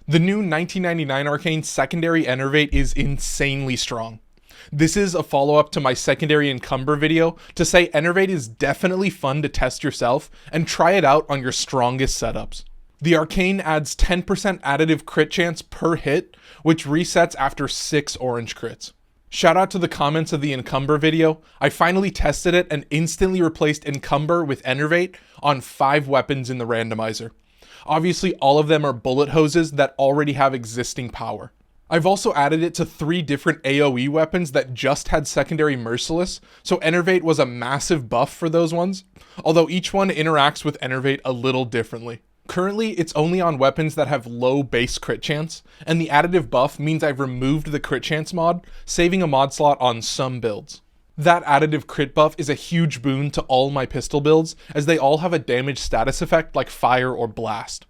The new 1999 Arcane secondary Enervate is insanely strong. This is a follow-up to my secondary Encumber video to say Enervate is definitely fun to test yourself and try it out on your strongest setups. The Arcane adds 10% additive crit chance per hit, which resets after 6 orange crits. Shout out to the comments of the Encumber video. I finally tested it and instantly replaced Encumber with Enervate on 5 weapons in the randomizer. Obviously, all of them are bullet hoses that already have existing power. I've also added it to 3 different AoE weapons that just had secondary Merciless, so Enervate was a massive buff for those ones, although each one interacts with Enervate a little differently. Currently, it's only on weapons that have low base crit chance, and the additive buff means I've removed the crit chance mod, saving a mod slot on some builds. That additive crit buff is a huge boon to all my pistol builds, as they all have a damage status effect like fire or blast.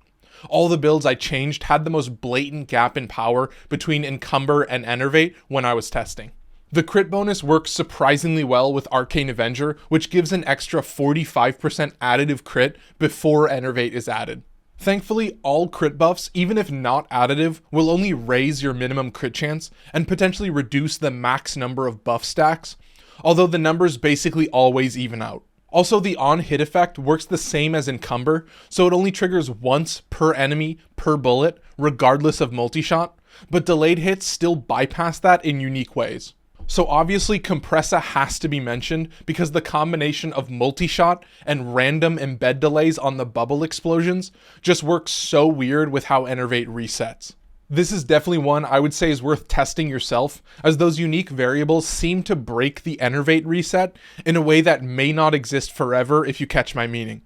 All the builds I changed had the most blatant gap in power between Encumber and Enervate when I was testing. The crit bonus works surprisingly well with Arcane Avenger, which gives an extra 45% additive crit before Enervate is added. Thankfully, all crit buffs, even if not additive, will only raise your minimum crit chance and potentially reduce the max number of buff stacks, although the numbers basically always even out. Also, the on-hit effect works the same as Encumber, so it only triggers once per enemy per bullet, regardless of multi-shot, but delayed hits still bypass that in unique ways. So obviously Kompressa has to be mentioned because the combination of multi-shot and random embed delays on the bubble explosions just works so weird with how Enervate resets. This is definitely one I would say is worth testing yourself, as those unique variables seem to break the Enervate reset in a way that may not exist forever if you catch my meaning.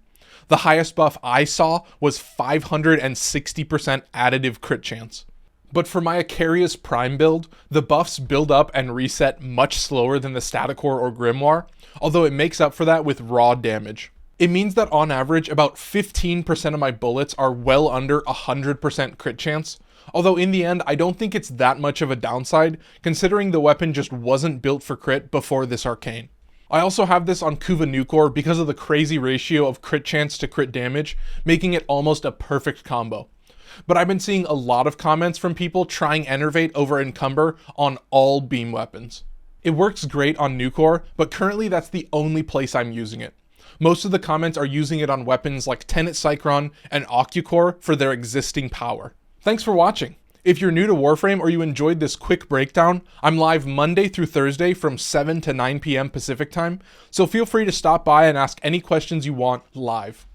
The highest buff I saw was 560% additive crit chance. But for my Akarius Prime build, the buffs build up and reset much slower than the Staticor or Grimoire, although it makes up for that with raw damage. It means that on average, about 15% of my bullets are well under 100% crit chance, although in the end, I don't think it's that much of a downside, considering the weapon just wasn't built for crit before this Arcane. I also have this on Kuva Nukor because of the crazy ratio of crit chance to crit damage, making it almost a perfect combo. But I've been seeing a lot of comments from people trying Enervate over Encumber on all beam weapons. It works great on Nukor, but currently that's the only place I'm using it. Most of the comments are using it on weapons like Tenet Cycron and Octucore for their existing power. Thanks for watching. If you're new to Warframe or you enjoyed this quick breakdown, I'm live Monday through Thursday from 7 to 9 p.m. Pacific time, so feel free to stop by and ask any questions you want live.